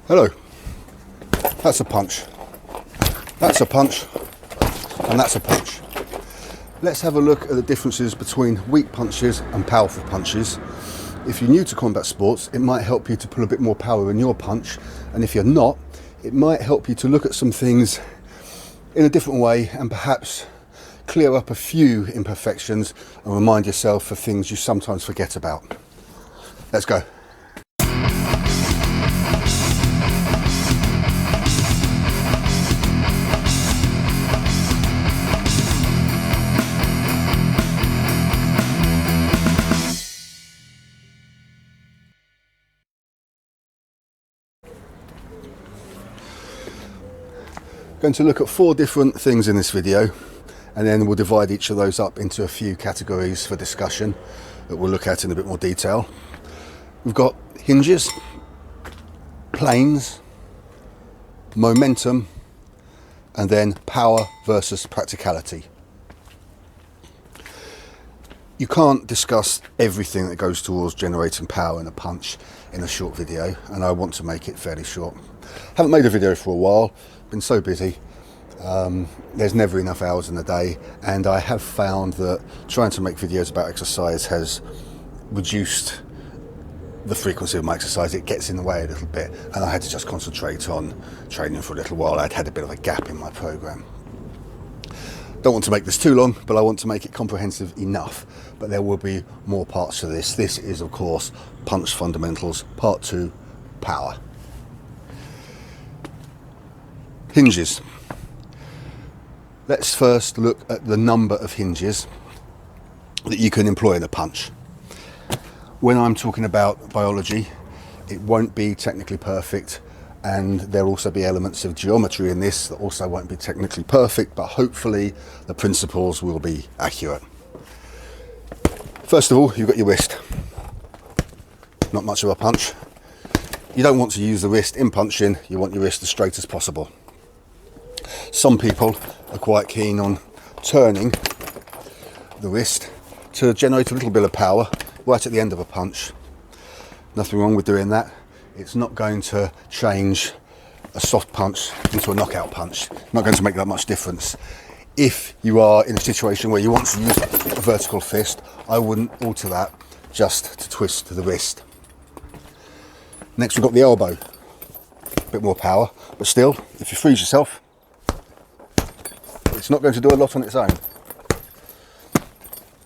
Hello, that's a punch, that's a punch, and that's a punch. Let's have a look at the differences between weak punches and powerful punches. If you're new to combat sports, it might help you to put a bit more power in your punch, and if you're not, it might help you to look at some things in a different way and perhaps clear up a few imperfections and remind yourself of things you sometimes forget about. Let's go. Going to look at 4 different things in this video, and then we'll divide each of those up into a few categories for discussion that we'll look at in a bit more detail. We've got hinges, planes, momentum, and then power versus practicality. You can't discuss everything that goes towards generating power in a punch in a short video, and I want to make it fairly short. Haven't made a video for a while, been so busy. There's never enough hours in the day, and I have found that trying to make videos about exercise has reduced the frequency of my exercise. It gets in the way a little bit, and I had to just concentrate on training for a little while. I'd had a bit of a gap in my program. Don't want to make this too long, but I want to make it comprehensive enough. But there will be more parts to this. This is, of course, Punch Fundamentals Part 2, Power. Hinges. Let's first look at the number of hinges that you can employ in a punch. When I'm talking about biology, it won't be technically perfect, and there'll also be elements of geometry in this that also won't be technically perfect, but hopefully the principles will be accurate. First of all, you've got your wrist. Not much of a punch. You don't want to use the wrist in punching, you want your wrist as straight as possible. Some people are quite keen on turning the wrist to generate a little bit of power right at the end of a punch. Nothing wrong with doing that. It's not going to change a soft punch into a knockout punch. Not going to make that much difference. If you are in a situation where you want to use a vertical fist, I wouldn't alter that just to twist the wrist. Next, we've got the elbow. A bit more power, but still, if you freeze yourself, it's not going to do a lot on its own.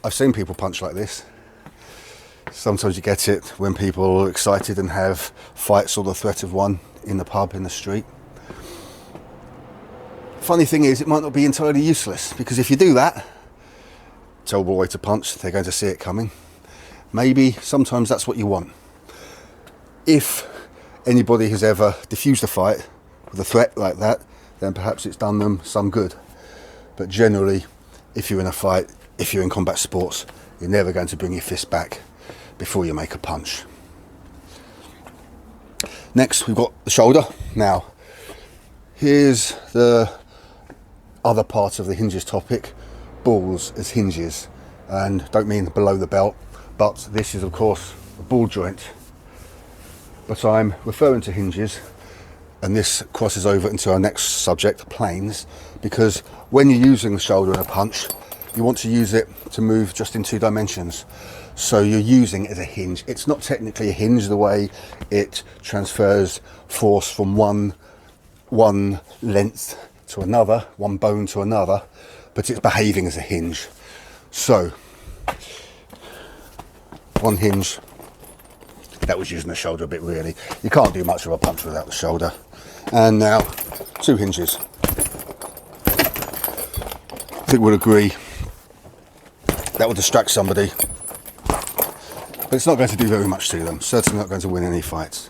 I've seen people punch like this. Sometimes you get it when people are excited and have fights or the threat of one in the pub, in the street. Funny thing is, it might not be entirely useless, because if you do that, terrible way to punch, they're going to see it coming. Maybe sometimes that's what you want. If anybody has ever diffused a fight with a threat like that, then perhaps it's done them some good. But generally, if you're in a fight, if you're in combat sports, you're never going to bring your fist back before you make a punch. Next, we've got the shoulder. Now, here's the other part of the hinges topic, balls as hinges. And don't mean below the belt, but this is, of course, a ball joint. But I'm referring to hinges, and this crosses over into our next subject, planes, because when you're using the shoulder in a punch, you want to use it to move just in 2 dimensions. So you're using it as a hinge. It's not technically a hinge the way it transfers force from one length to another, one bone to another, but it's behaving as a hinge. So, one hinge. That was using the shoulder a bit, really. You can't do much of a punch without the shoulder. And now, 2 hinges. I think we'll agree that will distract somebody, but it's not going to do very much to them. Certainly not going to win any fights.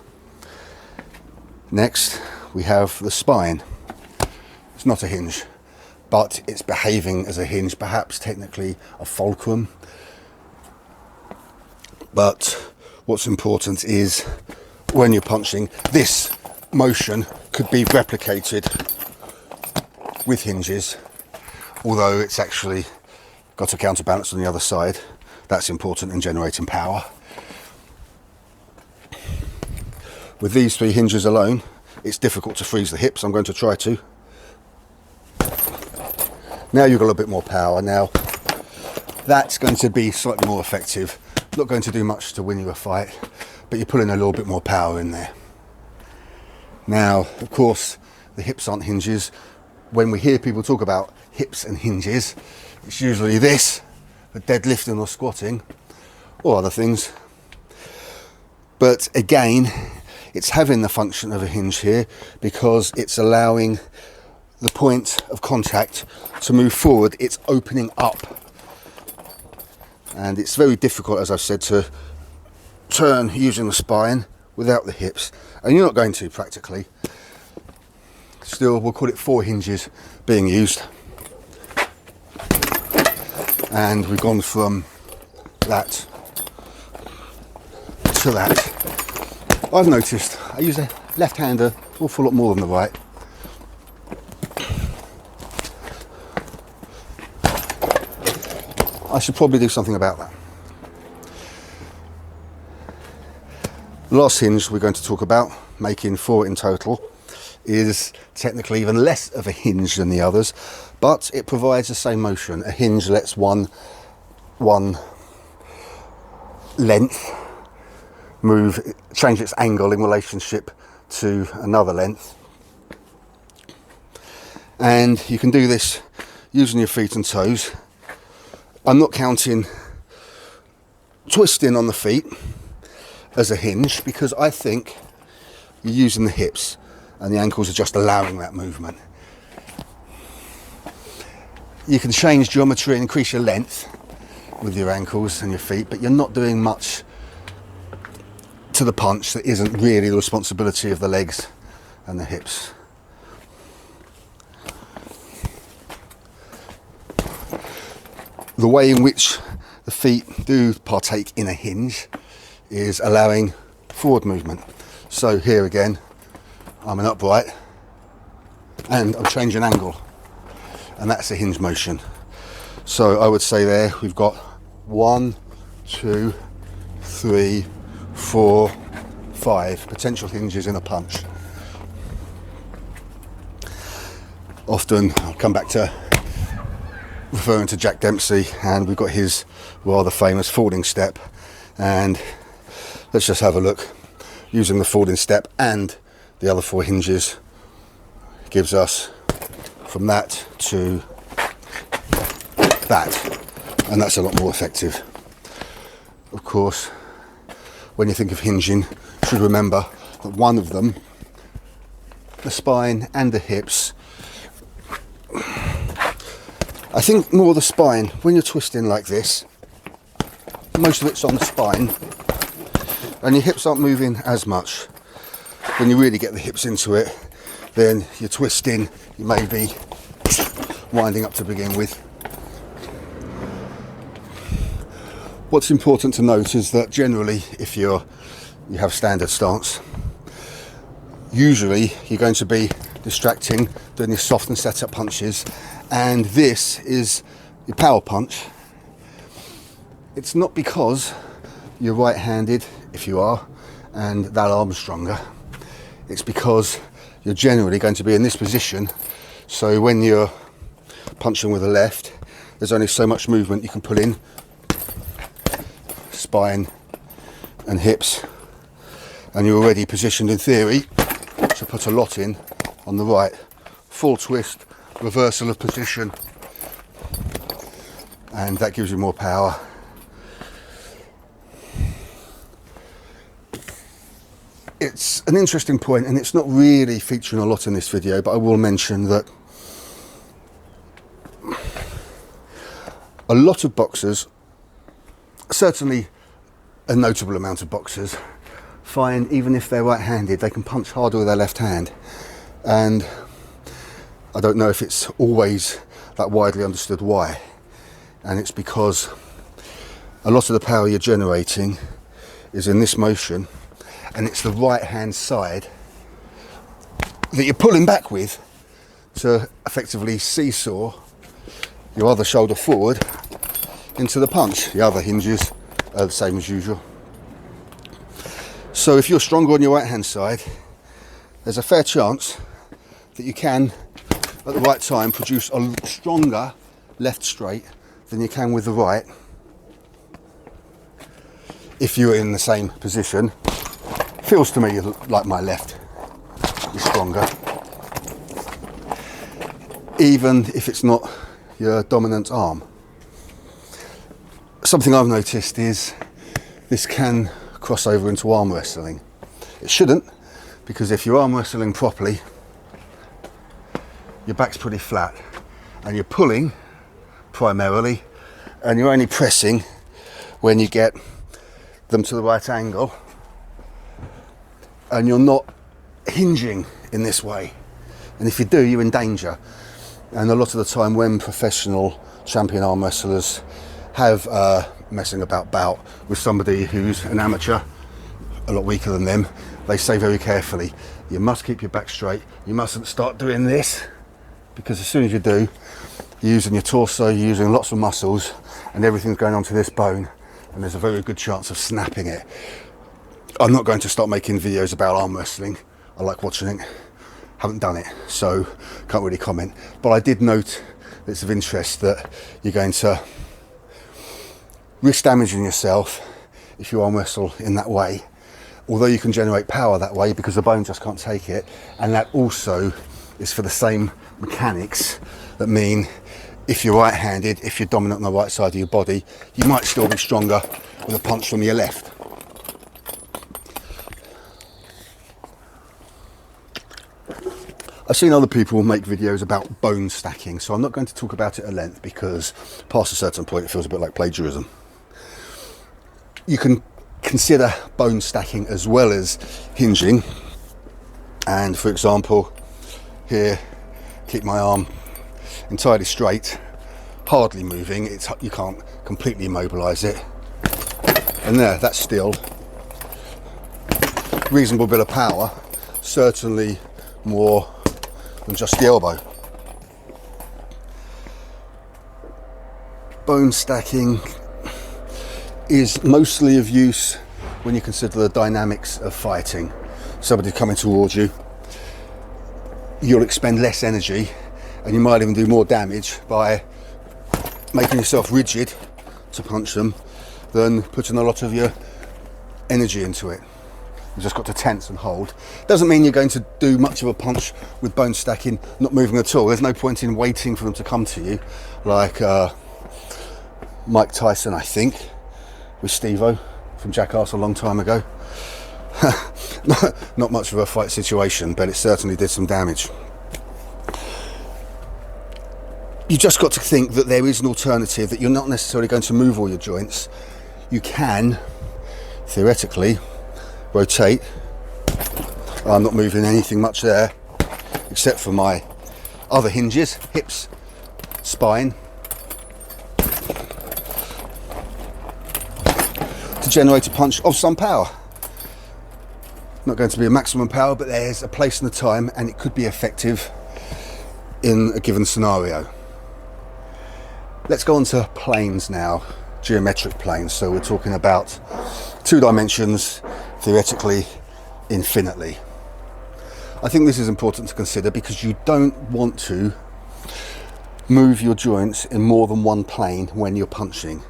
Next, we have the spine. It's not a hinge, but it's behaving as a hinge, perhaps technically a fulcrum. But what's important is when you're punching, this motion could be replicated with hinges, although it's actually got a counterbalance on the other side. That's important in generating power. With these 3 hinges alone, it's difficult to freeze the hips. I'm going to try to. Now you've got a bit more power. Now that's going to be slightly more effective. Not going to do much to win you a fight, but you're putting a little bit more power in there. Now, of course, the hips aren't hinges. When we hear people talk about hips and hinges, it's usually this, for deadlifting or squatting, or other things. But again, it's having the function of a hinge here because it's allowing the point of contact to move forward. It's opening up. And it's very difficult, as I've said, to turn using the spine without the hips. And you're not going to practically. Still, we'll call it 4 hinges being used. And we've gone from that to that. I've noticed I use a left-hander an awful lot more than the right. I should probably do something about that. The last hinge we're going to talk about, making 4 in total, is technically even less of a hinge than the others, but it provides the same motion. A hinge lets one length move, change its angle in relationship to another length. And you can do this using your feet and toes. I'm not counting twisting on the feet as a hinge because I think you're using the hips and the ankles are just allowing that movement. You can change geometry and increase your length with your ankles and your feet, but you're not doing much to the punch that isn't really the responsibility of the legs and the hips. The way in which the feet do partake in a hinge is allowing forward movement. So here again, I'm an upright and I'm changing angle, and that's a hinge motion. So I would say there we've got 1, 2, 3, 4, 5 potential hinges in a punch. Often I'll come back to referring to Jack Dempsey, and we've got his rather famous folding step, and let's just have a look. Using the folding step and the other 4 hinges gives us from that to that, and that's a lot more effective. Of course, when you think of hinging, you should remember that one of them, the spine and the hips, I think more the spine. When you're twisting like this, most of it's on the spine and your hips aren't moving as much. When you really get the hips into it, then you're twisting, you may be winding up to begin with. What's important to note is that generally, if you have standard stance, usually you're going to be distracting, doing your soft and set up punches, and this is your power punch. It's not because you're right-handed, if you are, and that arm's stronger. It's because you're generally going to be in this position, so when you're punching with the left, there's only so much movement you can put in, spine and hips, and you're already positioned in theory to put a lot in on the right. Full twist, reversal of position, and that gives you more power. It's an interesting point, and it's not really featuring a lot in this video, but I will mention that a lot of boxers, certainly a notable amount of boxers, find even if they're right-handed, they can punch harder with their left hand. And I don't know if it's always that widely understood why. And it's because a lot of the power you're generating is in this motion, and it's the right hand side that you're pulling back with to effectively seesaw your other shoulder forward into the punch. The other hinges are the same as usual. So if you're stronger on your right hand side there's a fair chance that you can, at the right time, produce a stronger left straight than you can with the right if you're in the same position. Feels to me like my left is stronger, even if it's not your dominant arm. Something I've noticed is this can cross over into arm wrestling. It shouldn't, because if you're arm wrestling properly, your back's pretty flat and you're pulling primarily, and you're only pressing when you get them to the right angle, and you're not hinging in this way. And if you do, you're in danger. And a lot of the time when professional champion arm wrestlers have messing about bout with somebody who's an amateur, a lot weaker than them, they say very carefully, you must keep your back straight, you mustn't start doing this, because as soon as you do, you're using your torso, you're using lots of muscles, and everything's going onto this bone, and there's a very good chance of snapping it. I'm not going to start making videos about arm wrestling. I like watching it, haven't done it, so can't really comment. But I did note that it's of interest that you're going to risk damaging yourself if you arm wrestle in that way, although you can generate power that way because the bone just can't take it. And that also is for the same mechanics that mean if you're right-handed, if you're dominant on the right side of your body, you might still be stronger with a punch from your left. I've seen other people make videos about bone stacking, so I'm not going to talk about it at length because past a certain point it feels a bit like plagiarism. You can consider bone stacking as well as hinging, and for example here, keep my arm entirely straight, hardly moving, you can't completely immobilise it, and there, that's still reasonable bit of power, certainly more than just the elbow. Bone stacking is mostly of use when you consider the dynamics of fighting. Somebody coming towards you, you'll expend less energy and you might even do more damage by making yourself rigid to punch them than putting a lot of your energy into it. You've just got to tense and hold. Doesn't mean you're going to do much of a punch with bone stacking not moving at all. There's no point in waiting for them to come to you, like Mike Tyson, I think, with Steve-O from Jackass a long time ago. Not much of a fight situation, but it certainly did some damage. You just got to think that there is an alternative, that you're not necessarily going to move all your joints. You can, theoretically, rotate. I'm not moving anything much there, except for my other hinges, hips, spine, to generate a punch of some power. Not going to be a maximum power, but there's a place and a time, and it could be effective in a given scenario. Let's go on to planes now, geometric planes. So we're talking about 2 dimensions, theoretically infinitely. I think this is important to consider because you don't want to move your joints in more than one plane when you're punching.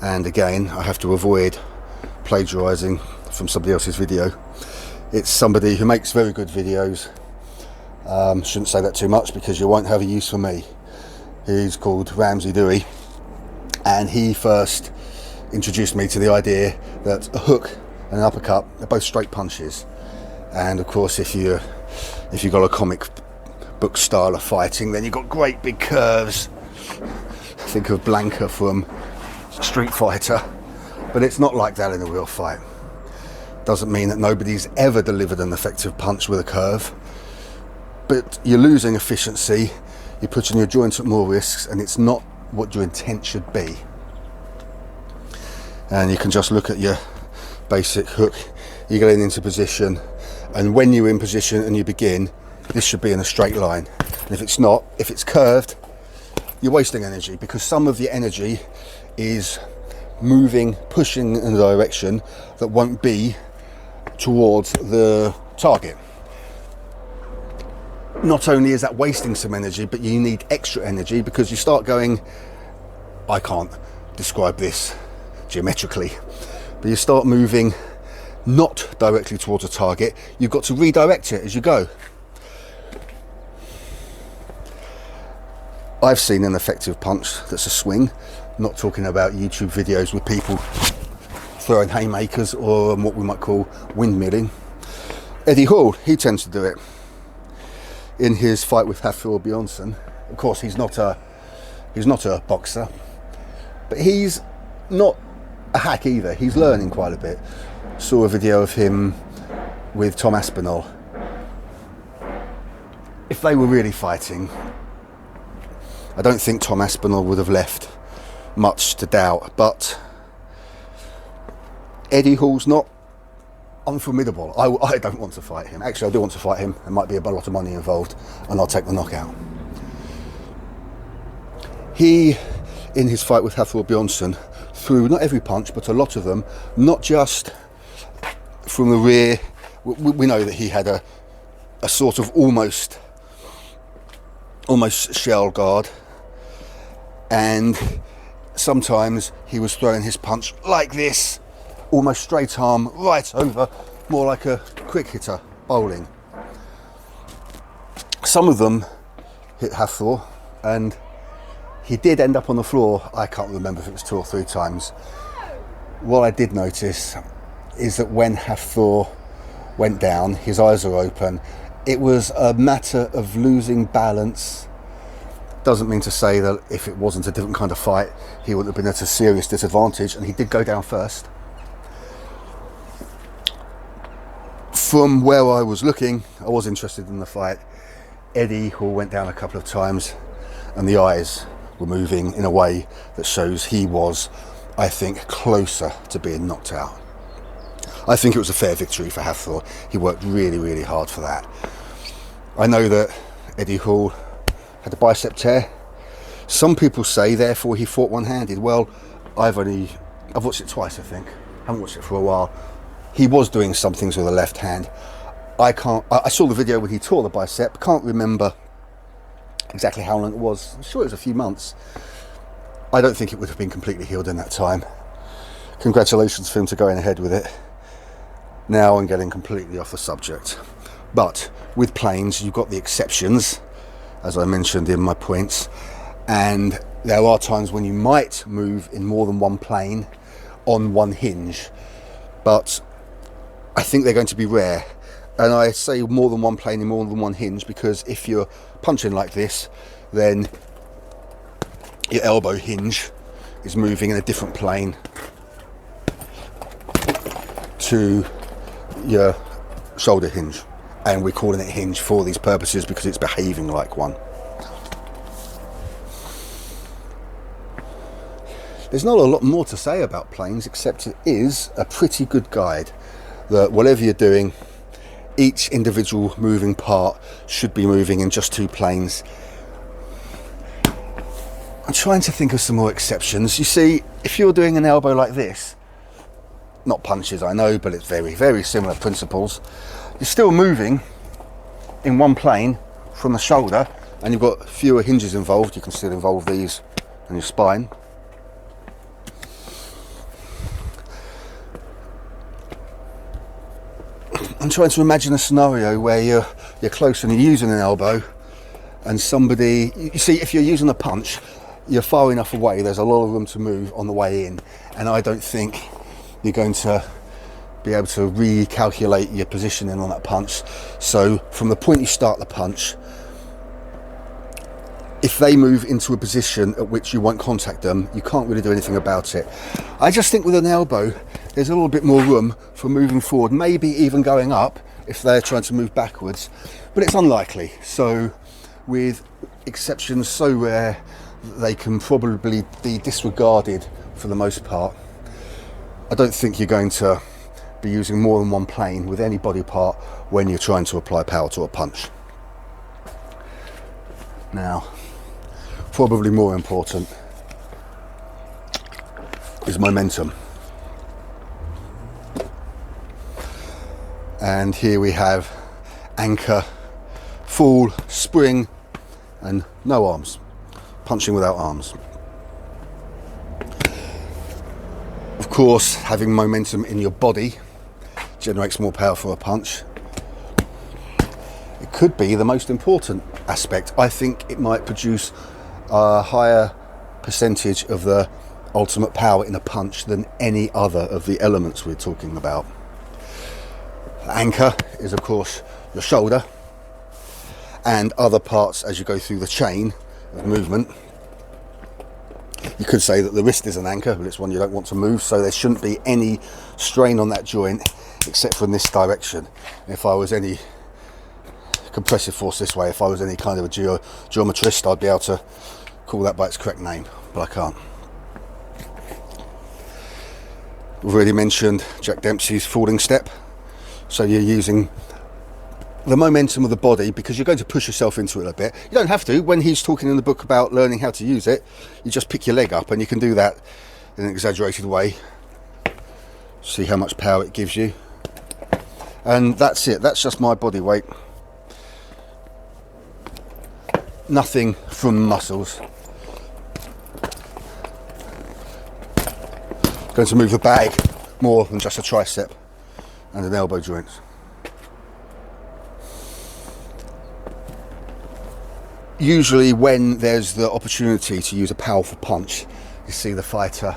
And again, I have to avoid plagiarizing from somebody else's video. It's somebody who makes very good videos. Shouldn't say that too much because you won't have a use for me. He's called Ramsey Dewey, and he first introduced me to the idea that a hook and an uppercut are both straight punches. And of course, if you've got a comic book style of fighting, then you've got great big curves. Think of Blanca from Street Fighter, but it's not like that in a real fight. Doesn't mean that nobody's ever delivered an effective punch with a curve, but you're losing efficiency, you're putting your joints at more risks, and it's not what your intent should be. And you can just look at your basic hook, you're getting into position, and when you're in position and you begin, this should be in a straight line. And if it's not, if it's curved, you're wasting energy, because some of your energy is moving, pushing in a direction that won't be towards the target. not only is that wasting some energy, but you need extra energy because you start going, I can't describe this geometrically, but you start moving not directly towards a target. You've got to redirect it as you go. I've seen an effective punch that's a swing, not talking about YouTube videos with people throwing haymakers or what we might call windmilling. Eddie Hall, he tends to do it in his fight with Hafthor Bjornsson. Of course, he's not a boxer, but he's not a hack either. He's learning quite a bit. Saw a video of him with Tom Aspinall. If they were really fighting, I don't think Tom Aspinall would have left much to doubt, but Eddie Hall's not unformidable. I don't want to fight him. Actually, I do want to fight him. There might be a lot of money involved, and I'll take the knockout. He, in his fight with Hafthor Bjornsson, threw not every punch, but a lot of them, not just from the rear. We know that he had a sort of almost shell guard, and sometimes he was throwing his punch like this, almost straight arm right over, more like a quick hitter bowling. Some of them hit Hafthor, and he did end up on the floor. I can't remember if it was 2 or 3 times. What I did notice is that when Hafthor went down, his eyes are open. It was a matter of losing balance. Doesn't mean to say that if it wasn't a different kind of fight, he wouldn't have been at a serious disadvantage, and he did go down first. From where I was looking, I was interested in the fight. Eddie Hall went down a couple of times, and the eyes were moving in a way that shows he was, I think, closer to being knocked out. I think it was a fair victory for Hafthor. He worked really, really hard for that. I know that Eddie Hall had a bicep tear. Some people say, therefore, he fought one-handed. Well, I've watched it twice, I think. I haven't watched it for a while. He was doing some things with the left hand. I saw the video when he tore the bicep. Can't remember exactly how long it was. I'm sure it was a few months. I don't think it would have been completely healed in that time. Congratulations for him to going ahead with it. Now I'm getting completely off the subject. But with planes, you've got the exceptions, as I mentioned in my points, and there are times when you might move in more than one plane on one hinge, but I think they're going to be rare. And I say more than one plane in more than one hinge because if you're punching like this, then your elbow hinge is moving in a different plane to your shoulder hinge, and we're calling it hinge for these purposes because it's behaving like one. There's not a lot more to say about planes, except it is a pretty good guide that whatever you're doing, each individual moving part should be moving in just 2 planes. I'm trying to think of some more exceptions. You see, if you're doing an elbow like this, not punches, I know, but it's very, very similar principles. You're still moving in one plane from the shoulder, and you've got fewer hinges involved. You can still involve these and your spine. I'm trying to imagine a scenario where you're close and you're using an elbow, and somebody, you see, if you're using a punch, you're far enough away, there's a lot of room to move on the way in, and I don't think you're going to be able to recalculate your positioning on that punch. So from the point you start the punch, if they move into a position at which you won't contact them, you can't really do anything about it. I just think with an elbow, there's a little bit more room for moving forward, maybe even going up if they're trying to move backwards, but it's unlikely. So with exceptions so rare, they can probably be disregarded for the most part. I don't think you're going to be using more than one plane with any body part when you're trying to apply power to a punch. Now, probably more important is momentum. And here we have anchor fall, spring, and no arms. Punching without arms. Of course, having momentum in your body generates more power for a punch. It could be the most important aspect. I think it might produce a higher percentage of the ultimate power in a punch than any other of the elements we're talking about. The anchor is, of course, your shoulder and other parts as you go through the chain of movement. You could say that the wrist is an anchor, but it's one you don't want to move, so there shouldn't be any strain on that joint except for in this direction. If I was any compressive force this way, if I was any kind of a geometrist, I'd be able to call that by its correct name, but I can't. We've already mentioned Jack Dempsey's falling step, so you're using the momentum of the body because you're going to push yourself into it a bit. You don't have to. When he's talking in the book about learning how to use it, you just pick your leg up, and you can do that in an exaggerated way. See how much power it gives you, and that's it. That's just my body weight, nothing from muscles. Going to move the bag more than just a tricep and an elbow joint. Usually when there's the opportunity to use a powerful punch, you see the fighter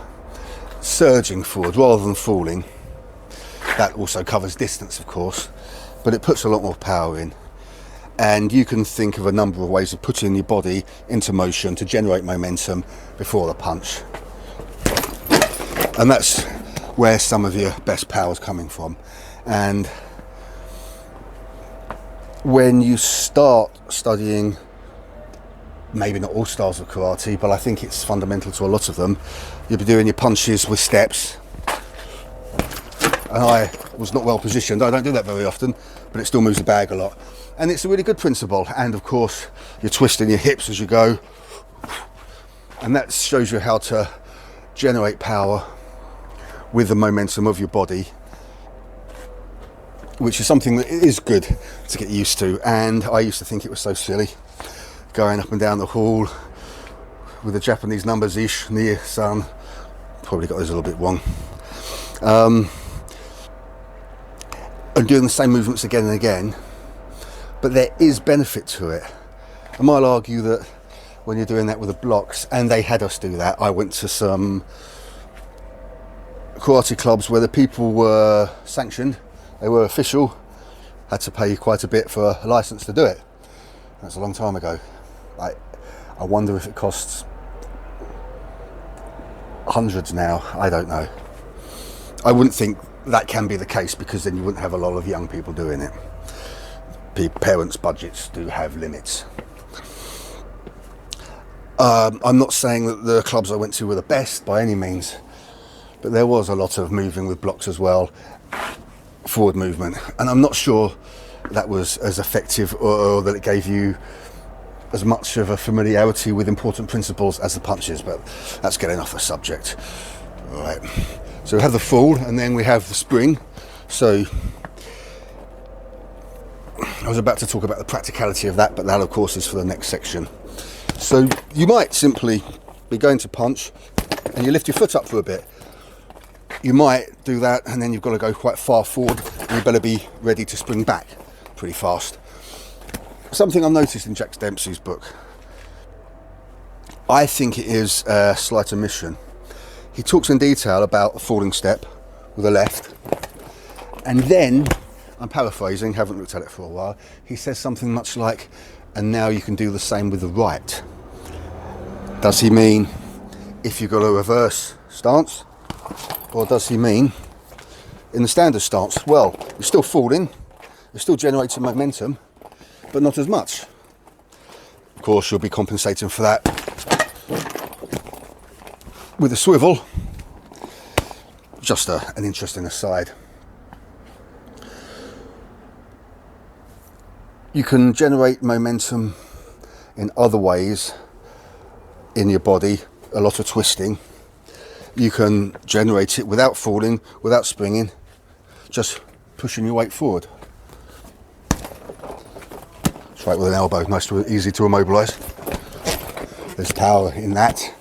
surging forward rather than falling. That also covers distance, of course, but it puts a lot more power in. And you can think of a number of ways of putting your body into motion to generate momentum before the punch. And that's where some of your best power is coming from. And when you start studying, maybe not all styles of karate, but I think it's fundamental to a lot of them, you'll be doing your punches with steps. And I was not well positioned. I don't do that very often, but it still moves the bag a lot. And it's a really good principle. And of course, you're twisting your hips as you go. And that shows you how to generate power with the momentum of your body, which is something that is good to get used to. And I used to think it was so silly, going up and down the hall with the Japanese numbers, ish, near, san. Probably got those a little bit wrong. And doing the same movements again and again, but there is benefit to it. I might argue that when you're doing that with the blocks, and they had us do that, I went to some karate clubs where the people were sanctioned, they were official, had to pay quite a bit for a license to do it. That's a long time ago. I wonder if it costs hundreds now. I don't know. I wouldn't think that can be the case, because then you wouldn't have a lot of young people doing it. Parents' budgets do have limits. I'm not saying that the clubs I went to were the best by any means, but there was a lot of moving with blocks as well, forward movement, and I'm not sure that was as effective or that it gave you as much of a familiarity with important principles as the punches, but that's getting off the subject. All right, so we have the fall, and then we have the spring. So I was about to talk about the practicality of that, but that of course is for the next section. So you might simply be going to punch and you lift your foot up for a bit. You might do that, and then you've got to go quite far forward, and you better be ready to spring back pretty fast. Something I've noticed in Jack Dempsey's book, I think it is a slight omission. He talks in detail about a falling step with the left, and then, I'm paraphrasing, haven't looked at it for a while, he says something much like, and now you can do the same with the right. Does he mean if you've got a reverse stance, or does he mean in the standard stance? Well, you're still falling, you're still generating momentum, but not as much. Of course, you'll be compensating for that with a swivel. Just an interesting aside. You can generate momentum in other ways in your body, a lot of twisting. You can generate it without falling, without springing, just pushing your weight forward. Straight with an elbow, nice to easy to immobilise. There's power in that,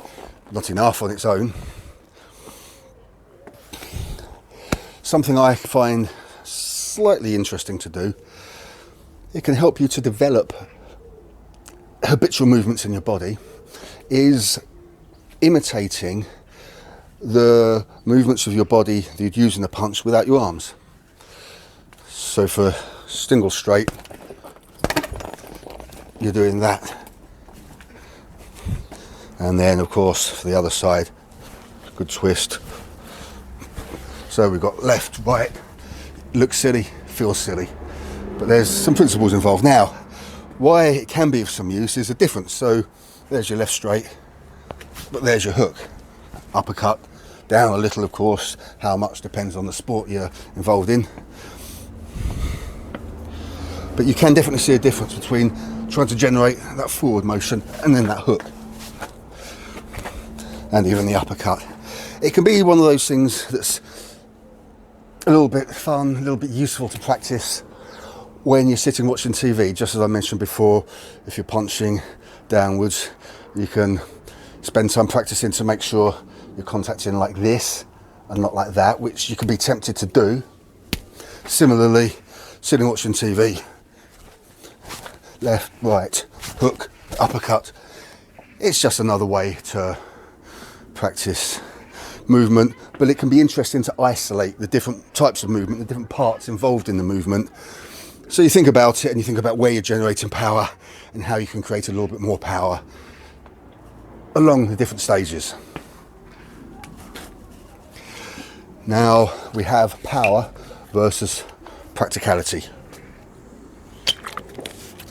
not enough on its own. Something I find slightly interesting to do, it can help you to develop habitual movements in your body, is imitating the movements of your body that you'd use in a punch without your arms. So for single straight, you're doing that. And then of course for the other side, good twist. So we've got left, right, looks silly, feels silly, but there's some principles involved. Now, why it can be of some use is the difference. So there's your left straight, but there's your hook. Uppercut, down a little of course, how much depends on the sport you're involved in. But you can definitely see a difference between trying to generate that forward motion and then that hook. And even the uppercut. It can be one of those things that's a little bit fun, a little bit useful to practice when you're sitting watching TV. Just as I mentioned before, if you're punching downwards, you can spend time practicing to make sure you're contacting like this and not like that, which you can be tempted to do. Similarly, sitting watching TV, left, right, hook, uppercut. It's just another way to practice movement, but it can be interesting to isolate the different types of movement, the different parts involved in the movement. So you think about it and you think about where you're generating power and how you can create a little bit more power along the different stages. Now we have power versus practicality.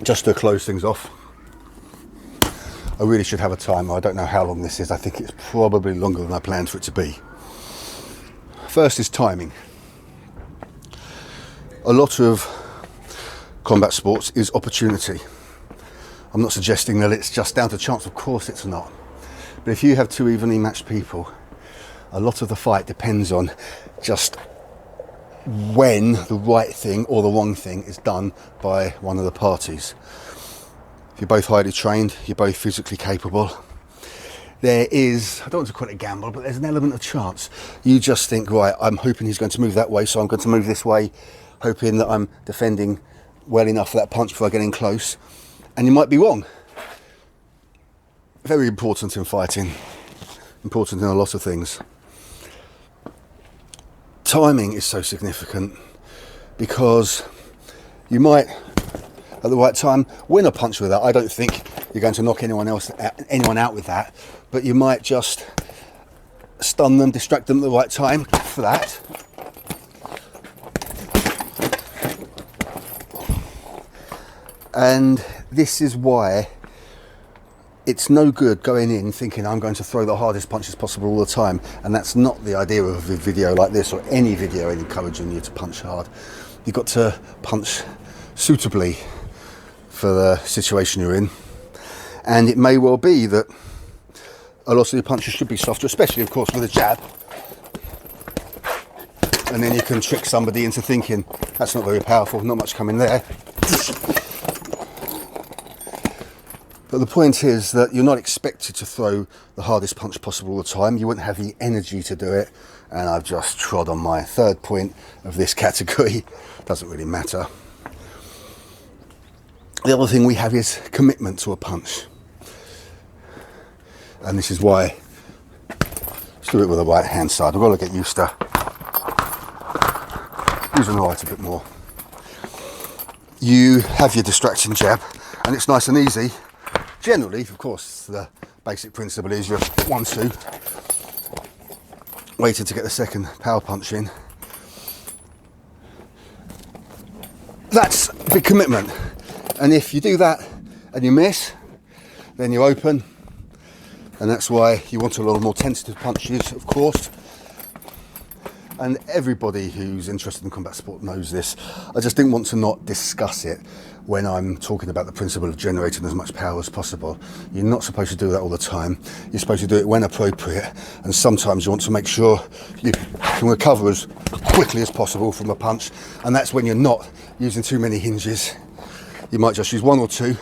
Just to close things off, I really should have a timer. I don't know how long this is. I think it's probably longer than I planned for it to be. First is timing. A lot of combat sports is opportunity. I'm not suggesting that it's just down to chance, of course it's not. But if you have two evenly matched people, a lot of the fight depends on just when the right thing or the wrong thing is done by one of the parties. If you're both highly trained, you're both physically capable, there is, I don't want to call it a gamble, but there's an element of chance. You just think, right, I'm hoping he's going to move that way, so I'm going to move this way, hoping that I'm defending well enough for that punch before I get in close. And you might be wrong. Very important in fighting, important in a lot of things. Timing is so significant because you might, at the right time, win a punch with that. I don't think you're going to knock anyone out with that, but you might just stun them, distract them at the right time for that. And this is why it's no good going in thinking I'm going to throw the hardest punches possible all the time, and that's not the idea of a video like this or any video encouraging you to punch hard. You've got to punch suitably for the situation you're in, and it may well be that a lot of your punches should be softer, especially of course with a jab, and then you can trick somebody into thinking that's not very powerful, not much coming there. But the point is that you're not expected to throw the hardest punch possible all the time. You wouldn't have the energy to do it. And I've just trod on my third point of this category. Doesn't really matter. The other thing we have is commitment to a punch. And this is why, let's do it with the right hand side. I've got to get used to using the right a bit more. You have your distraction jab, and it's nice and easy. Generally, of course, the basic principle is you're 1-2, waiting to get the second power punch in. That's big commitment. And if you do that and you miss, then you're open. And that's why you want a lot more tentative punches, of course. And everybody who's interested in combat sport knows this. I just didn't want to not discuss it when I'm talking about the principle of generating as much power as possible. You're not supposed to do that all the time. You're supposed to do it when appropriate, and sometimes you want to make sure you can recover as quickly as possible from a punch, and that's when you're not using too many hinges. you might just use one or two.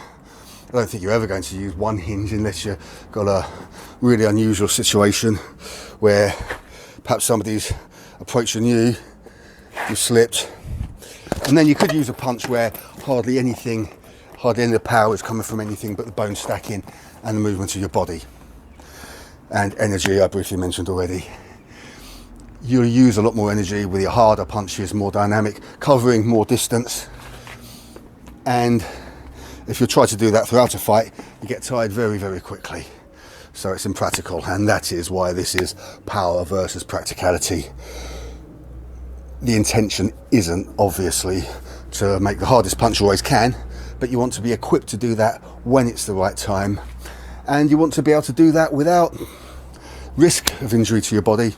I don't think you're ever going to use one hinge unless you've got a really unusual situation where perhaps somebody's approaching you, you've slipped, and then you could use a punch where hardly any of the power is coming from anything but the bone stacking and the movement of your body. And energy, I briefly mentioned already. You'll use a lot more energy with your harder punches, more dynamic, covering more distance. And if you try to do that throughout a fight, you get tired very, very quickly. So it's impractical, and that is why this is power versus practicality. The intention isn't obviously to make the hardest punch you always can, but you want to be equipped to do that when it's the right time, and you want to be able to do that without risk of injury to your body.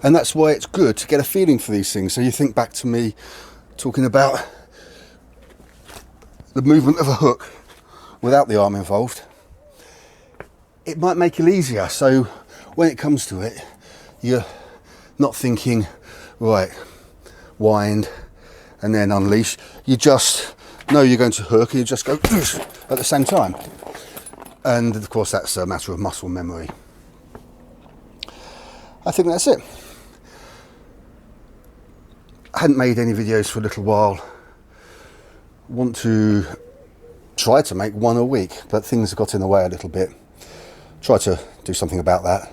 And that's why it's good to get a feeling for these things. So you think back to me talking about the movement of a hook without the arm involved. It might make it easier. So when it comes to it, you're not thinking, right, wind and then unleash. You just know you're going to hook and you just go at the same time. And of course that's a matter of muscle memory. I think that's it. I hadn't made any videos for a little while. Want to try to make one a week, but things got in the way a little bit. Try to do something about that.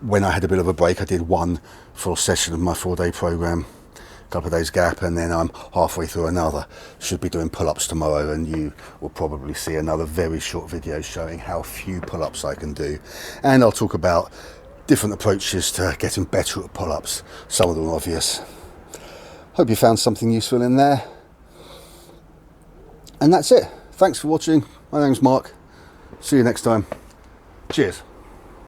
When I had a bit of a break, I did one full session of my 4-day program, a couple of days gap, and then I'm halfway through another. Should be doing pull-ups tomorrow, and you will probably see another very short video showing how few pull-ups I can do. And I'll talk about different approaches to getting better at pull-ups. Some of them are obvious. Hope you found something useful in there. And that's it. Thanks for watching. My name's Mark. See you next time. Cheers.